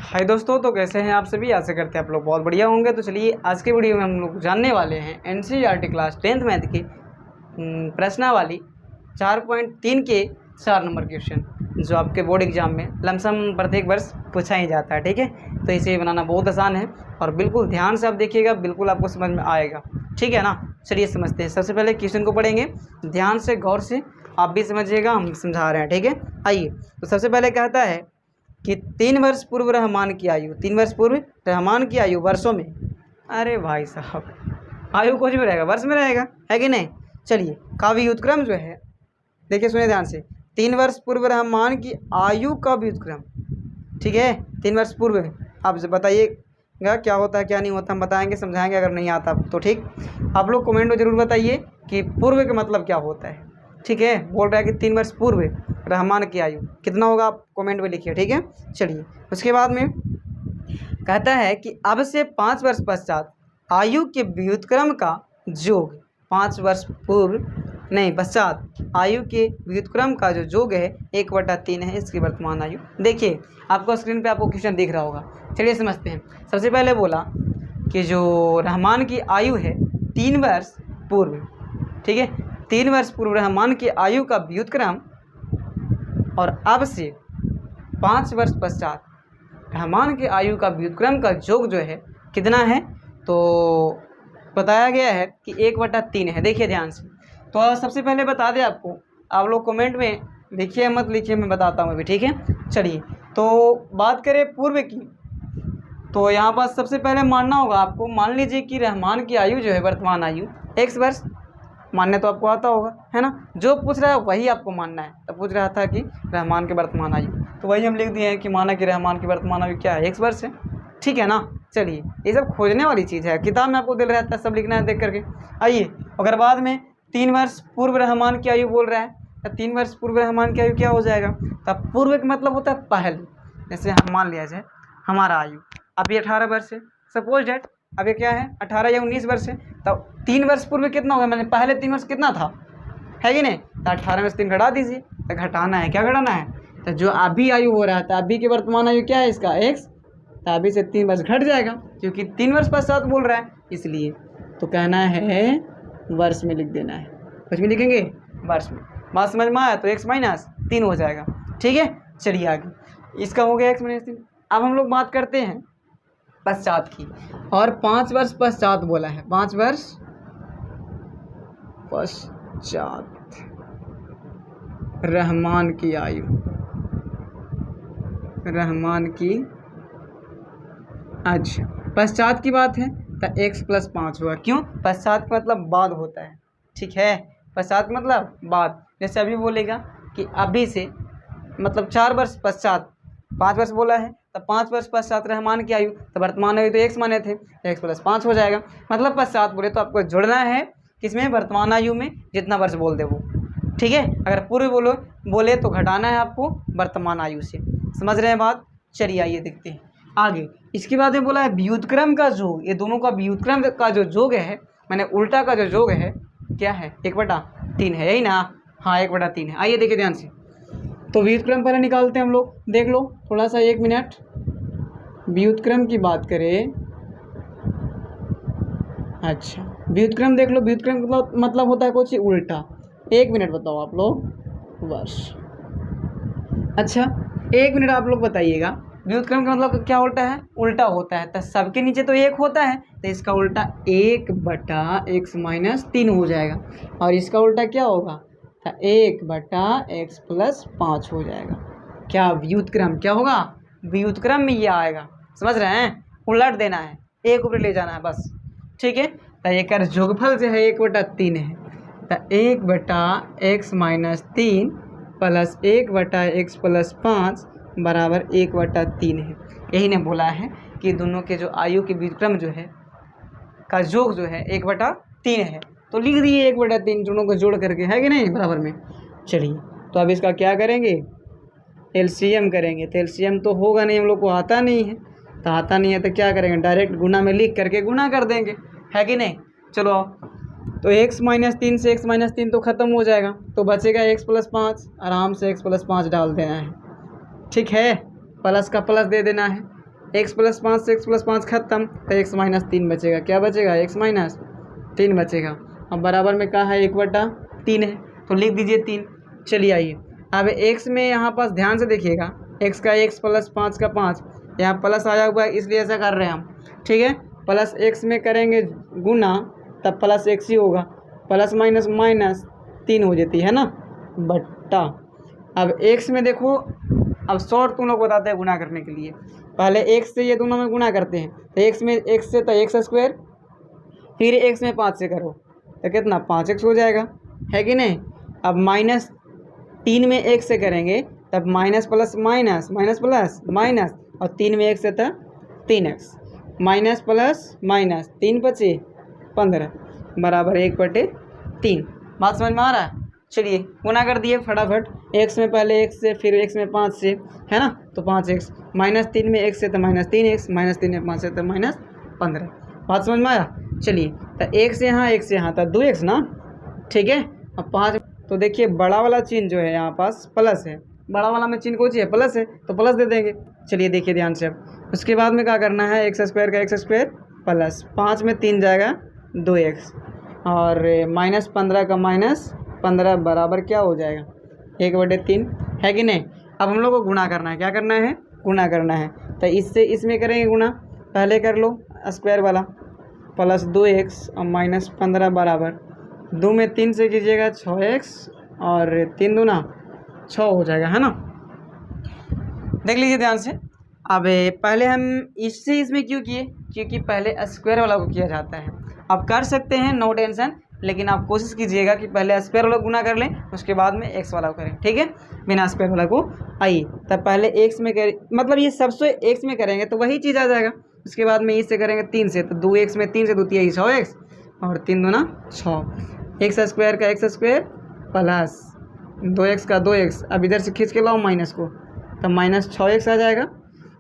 हाय दोस्तों, तो कैसे हैं आप सभी। आशा करते हैं आप लोग बहुत बढ़िया होंगे। तो चलिए आज के वीडियो में हम लोग जानने वाले हैं एनसीईआरटी क्लास 10th मैथ की प्रश्नावली 4.3 के 4 नंबर क्वेश्चन जो आपके बोर्ड एग्जाम में लमसम प्रत्येक वर्ष पूछा ही जाता है। ठीक है, तो इसे बनाना बहुत आसान है और बिल्कुल ध्यान से आप देखिएगा, बिल्कुल आपको समझ में आएगा। ठीक है ना, चलिए समझते हैं। सबसे पहले क्वेश्चन को पढ़ेंगे, ध्यान से गौर से आप भी समझिएगा, हम समझा रहे हैं। ठीक है, आइए। तो सबसे पहले कहता है कि 3 वर्ष पूर्व रहमान की आयु, 3 वर्ष पूर्व रहमान की आयु वर्षों में। अरे भाई साहब, आयु कुछ भी रहेगा, वर्ष में रहेगा, है कि नहीं। चलिए, काव्य व्युत्क्रम जो है, देखिए सुनिए ध्यान से। 3 वर्ष पूर्व रहमान की आयु का व्युत्क्रम, ठीक है, 3 वर्ष पूर्व। आप बताइएगा क्या होता है क्या नहीं होता, हम बताएंगे, समझाएंगे। अगर नहीं आता तो ठीक, आप लोग कमेंट में ज़रूर बताइए कि पूर्व का मतलब क्या होता है। ठीक है, बोल रहा है कि 3 वर्ष पूर्व रहमान की आयु कितना होगा, आप कमेंट में लिखिए। ठीक है, चलिए उसके बाद में कहता है कि अब से 5 वर्ष पश्चात आयु के व्युत्क्रम का योग, 5 वर्ष पूर्व नहीं पश्चात आयु के व्युत्क्रम का जो योग है 1/3 है इसकी वर्तमान आयु। देखिए आपको स्क्रीन पे आपको क्वेश्चन दिख रहा होगा। चलिए समझते हैं। सबसे पहले बोला कि जो रहमान की आयु है 3 वर्ष पूर्व, ठीक है, 3 वर्ष पूर्व रहमान की आयु का व्युत्क्रम और अब से 5 वर्ष पश्चात रहमान की आयु का व्युत्क्रम का योग जो है कितना है, तो बताया गया है कि 1/3 है। देखिए ध्यान से। तो सबसे पहले बता दें आपको, आप लोग कमेंट में लिखिए मत लिखिए, मैं बताता हूँ अभी। ठीक है, चलिए तो बात करें पूर्व की, तो यहाँ पर सबसे पहले मानना होगा आपको, मान लीजिए कि रहमान की आयु जो है वर्तमान आयु x वर्ष, मानने तो आपको आता होगा, है ना। जो पूछ रहा है वही आपको मानना है। तो पूछ रहा था कि रहमान की वर्तमान आयु, तो वही हम लिख दिए हैं कि माना कि रहमान की वर्तमान आयु क्या है, x वर्ष है। ठीक है ना। चलिए, ये सब खोजने वाली चीज़ है, किताब में आपको दिल रहता है, सब लिखना है देख करके। आइए, अगर बाद में 3 वर्ष पूर्व रहमान की आयु बोल रहा है, तो 3 वर्ष पूर्व रहमान की आयु क्या हो जाएगा। तब पूर्व का मतलब होता है पहले। जैसे हम मान लिया जाए हमारा आयु अभी 18 वर्ष है, सपोज डेट अब ये क्या है 18 या 19 वर्ष है, तब 3 वर्ष पूर्व कितना होगा, मैंने पहले 3 वर्ष कितना था, है कि नहीं। तो 18 में से 3 घटा दीजिए, तो घटाना है, क्या घटाना है, तो जो अभी आयु हो रहा था, अभी की वर्तमान आयु क्या है इसका x, तो अभी से 3 वर्ष घट जाएगा क्योंकि 3 वर्ष पश्चात बोल रहा है इसलिए। तो कहना है वर्ष में लिख देना है, कुछ भी लिखेंगे वर्ष में। बात समझ में आया, तो x - 3 हो जाएगा। ठीक है, चलिए आगे, इसका हो गया x - 3। अब हम लोग बात करते हैं पश्चात की, और 5 वर्ष पश्चात बोला है, 5 वर्ष पश्चात रहमान की आयु, रहमान की, अच्छा पश्चात की बात है तो x + 5 हुआ। क्यों, पश्चात का मतलब बाद होता है। ठीक है, पश्चात का मतलब बाद। जैसे अभी बोलेगा कि अभी से मतलब 4 वर्ष पश्चात, 5 वर्ष बोला है तो 5 वर्ष पश्चात रहमान की आयु, तो वर्तमान आयु तो x माने थे, x + 5 हो जाएगा। मतलब पश्चात बोले तो आपको जुड़ना है किसमें, वर्तमान आयु में, जितना वर्ष बोल दे वो। ठीक है, अगर पूर्व बोले तो घटाना है आपको वर्तमान आयु से। समझ रहे हैं बात। चलिए आइए देखते हैं आगे। इसके बाद में बोला है व्युत्क्रम का योग, ये दोनों का व्युत्क्रम का जो योग है, मैंने उल्टा का जो योग है क्या है 1/3 है, यही ना। हाँ 1/3 है। आइए देखिए ध्यान से। तो व्युत्क्रम पहले निकालते हैं हम लोग, देख लो थोड़ा सा 1 मिनट। व्युत्क्रम की बात करें, अच्छा व्युत्क्रम देख लो। व्युत्क्रम मतलब होता है कुछ उल्टा। 1 मिनट बताओ आप लोग, वर्ष। अच्छा 1 मिनट आप लोग बताइएगा, व्युत्क्रम का मतलब क्या उल्टा है, उल्टा होता है। तो सबके नीचे तो 1 होता है, तो इसका उल्टा 1/x - 3 हो जाएगा, और इसका उल्टा क्या होगा, तो 1/x + 5 हो जाएगा। क्या व्युत्क्रम क्या होगा, व्युत्क्रम में ये आएगा। समझ रहे हैं, उलट देना है, 1 ऊपर ले जाना है बस। ठीक है, तो एक योगफल जो है 1/3 है, तो 1/x - 3 + 1/x + 5 बराबर 1/3 है। यही ने बोला है कि दोनों के जो आयु के व्युत्क्रम जो है का योग जो है 1/3 है। तो लिख दिए 1/3 दोनों को जोड़ करके, है कि नहीं, बराबर में। चलिए, तो अब इसका क्या करेंगे, एलसीएम करेंगे। तो एलसीएम तो होगा नहीं, हम लोग को आता नहीं है। तो आता नहीं है तो क्या करेंगे, डायरेक्ट गुना में लिख करके गुना कर देंगे, है कि नहीं। चलो आओ, तो x - 3 से x - 3 तो ख़त्म हो जाएगा, तो बचेगा x + 5। आराम से x + 5 डाल देना है। ठीक है, प्लस का प्लस दे देना है, एक्स प्लस 5 से एक्स प्लस 5 खत्म, तो एक्स माइनस 3 बचेगा। क्या बचेगा? एक्स माइनस 3 बचेगा। अब बराबर में कहाँ है? 1/3 है, तो लिख दीजिए 3। चलिए आइए, अब एक्स में यहाँ पास ध्यान से देखिएगा, एक्स का एक्स प्लस 5 का 5, यहाँ प्लस आया हुआ है इसलिए ऐसा कर रहे हैं हम, ठीक है। प्लस एक्स में करेंगे गुना तब प्लस एक्स ही होगा, प्लस माइनस माइनस 3 हो जाती है ना, बट्टा। अब एक्स में देखो, अब शॉर्ट तुम लोग बताते हैं गुना करने के लिए, पहले एक्स से ये दोनों में गुना करते हैं, तो एक्स में एक्स से तो एक्स स्क्वायर, फिर एक्स में 5 से करो तो कितना 5x हो जाएगा, है कि नहीं। अब माइनस 3 में x से करेंगे तब minus plus minus, minus plus minus, और 3 में x से था 3x, माइनस प्लस माइनस 3 बचे 15 बराबर 1/3। बात समझ में आ रहा है? चलिए गुना कर दिए फटाफट, x में पहले x से, फिर x में 5 से, है ना, तो 5x, माइनस 3 में x से तो माइनस 3x, माइनस 3 में 5 से तो माइनस 15। बात समझ में आया? चलिए, तो x यहाँ x यहाँ था 2x ना, ठीक है। अब 5, तो देखिए बड़ा वाला चिन्ह जो है यहाँ पास प्लस है, बड़ा वाला में चिन्ह कौन सी है? प्लस है, तो प्लस दे देंगे। चलिए देखिए ध्यान से, अब उसके बाद में क्या करना है? एक्स स्क्वायर का एक्स स्क्वायर प्लस 5 में 3 जाएगा 2x, और माइनस 15 का माइनस 15 बराबर क्या हो जाएगा? 1/3, है कि नहीं। अब हम लोग को गुणा करना है, क्या करना है? गुणा करना है, तो इससे इसमें करेंगे गुणा, पहले कर लो स्क्वायर वाला, प्लस 2x और माइनस 15 बराबर 2 में 3 से कीजिएगा 6x, और 3 दूना 6 हो जाएगा, है ना। देख लीजिए ध्यान से। अब पहले हम इससे इसमें क्यों किए? क्योंकि पहले स्क्वायर वाला को किया जाता है। अब कर सकते हैं, नो टेंशन, लेकिन आप कोशिश कीजिएगा कि पहले स्क्वायर वाला गुना कर लें, उसके बाद में एक्स वाला करें, ठीक है, बिना स्क्वायर वाला को। आइए, तब पहले एक्स में करें, मतलब ये सबसे एक्स में करेंगे तो वही चीज़ आ जाएगा। उसके बाद में इससे करेंगे 3 से, तो 2x में 3 से 2 3 6x, और 3 दूना 6, एक्स स्क्वायर का एक्स स्क्वायर प्लस 2x का 2x, अब इधर से खींच के लाओ माइनस को, तो माइनस 6x आ जाएगा,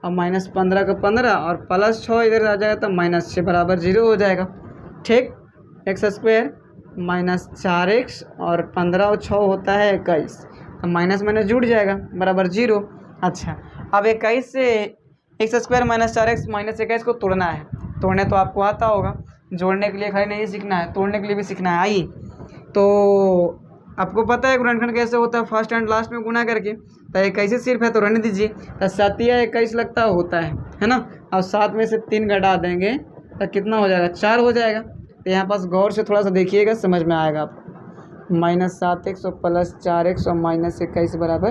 और माइनस 15 का 15, और प्लस 6 इधर आ जाएगा, तो माइनस 6 बराबर 0 हो जाएगा, ठीक। एक्स स्क्वायर माइनस 4x और 15 और 6 होता है 21, तो माइनस माइनस जुड़ जाएगा बराबर 0। अच्छा, अब 21 से x square minus 4x minus 21 को तोड़ना है, तोड़ने तो आपको आता होगा, जोड़ने के लिए खाली नहीं सीखना है, तोड़ने के लिए भी सीखना है। आइए, तो आपको पता है गुणनखंड कैसे होता है, फर्स्ट एंड लास्ट में गुना करके, तो 21 सिर्फ है तो रहने दीजिए, तो 7 या 21 लगता होता है ना। और 7 में से 3 घटा देंगे तो कितना हो जाएगा? 4 हो जाएगा। तो यहाँ पास गौर से थोड़ा सा देखिएगा, समझ में आएगा आपको। माइनस 7x और प्लस 4x और माइनस 21 बराबर,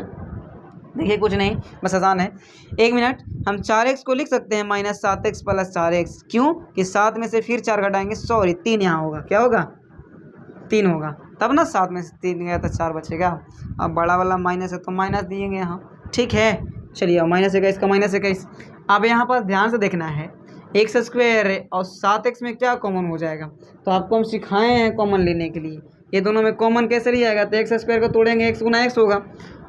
देखिए कुछ नहीं, बस आसान है। 1 मिनट, हम 4x को लिख सकते हैं माइनस 7x प्लस 4x, क्यों कि 7 में से फिर 4 घटाएंगे, सॉरी 3 यहाँ होगा, क्या होगा? 3 होगा, तब ना 7 में से 3 गया तो 4 बचेगा। अब बड़ा वाला माइनस है तो माइनस दिएंगे यहाँ, ठीक है। चलिए, माइनस 21 का माइनस 21। अब यहाँ पास ध्यान से देखना है, एक्स स्क्वायर और 7x में क्या कॉमन हो जाएगा, तो आपको हम सिखाए हैं कॉमन लेने के लिए। ये दोनों में कॉमन कैसे लिया जाएगा? तो एक्स स्क्वायर को तोड़ेंगे x गुना x होगा,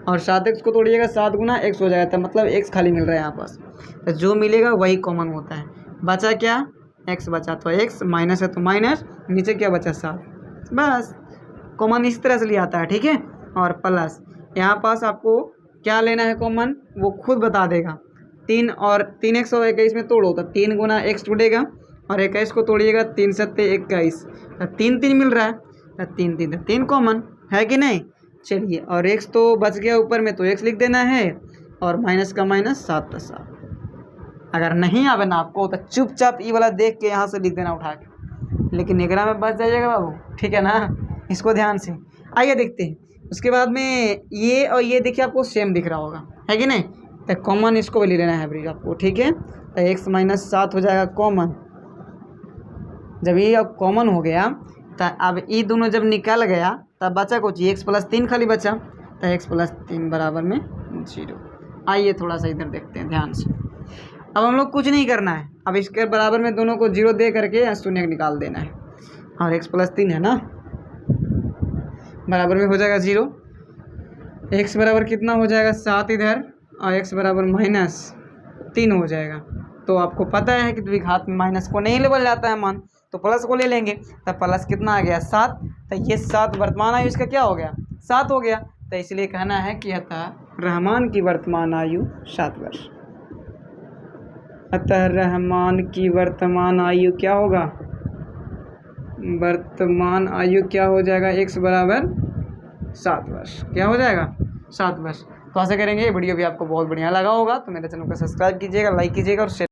और 7x को तोड़िएगा 7 गुना x हो जाएगा, तो मतलब x खाली मिल रहा है यहाँ पास, तो जो मिलेगा वही कॉमन होता है। बचा क्या? x बचा, तो x माइनस है तो माइनस, नीचे क्या बचा? 7, बस कॉमन इस तरह से लिया आता है, ठीक है। और प्लस यहाँ पास आपको क्या लेना है कॉमन, वो खुद बता देगा। 3 और 3x और 21 में तोड़ो तो 3 गुना x टूटेगा, और 21 को तोड़िएगा 3 7 21, तो 3 3 मिल रहा है, तो 3 3 3 कॉमन है कि नहीं। चलिए, और x तो बच गया ऊपर में, तो x लिख देना है, और माइनस का माइनस 7 का 7। अगर नहीं आवे ना आपको तो चुपचाप ये वाला देख के यहाँ से लिख देना उठा के, लेकिन निगरा में बच जाइएगा बाबू, ठीक है ना, इसको ध्यान से। आइए देखते हैं, उसके बाद में ये और ये देखिए आपको सेम दिख रहा होगा, है कि नहीं, तो कॉमन इसको भी ले लेना है ब्रिज आपको, ठीक है। तो x माइनस 7 हो जाएगा कॉमन। जब ये अब कॉमन हो गया, तो अब ये दोनों जब निकल गया तब बचा कुछ x प्लस 3 खाली बचा, तो x प्लस 3 बराबर में 0। आइए थोड़ा सा इधर देखते हैं ध्यान से। अब हम लोग कुछ नहीं करना है, अब इसके बराबर में दोनों को 0 दे करके शून्य निकाल देना है, और x प्लस 3 है ना, बराबर में हो जाएगा 0। x बराबर कितना हो जाएगा? 7 इधर, और x बराबर माइनस 3 हो जाएगा। तो आपको पता है कि द्विघात में माइनस को नहीं लेवल जाता है मान, तो प्लस को ले लेंगे, तो प्लस कितना आ गया? 7। तो ये 7 वर्तमान आयु इसका क्या हो गया? 7 हो गया। तो इसलिए कहना है कि अतः रहमान की वर्तमान आयु 7 वर्ष। अतः रहमान की वर्तमान आयु क्या होगा? वर्तमान आयु क्या हो जाएगा? x बराबर 7 वर्ष। क्या हो जाएगा? 7 वर्ष। तो आशा करेंगे ये वीडियो भी आपको बहुत बढ़िया लगा होगा। तो मेरे चैनल को सब्सक्राइब कीजिएगा, लाइक कीजिएगा और शेयर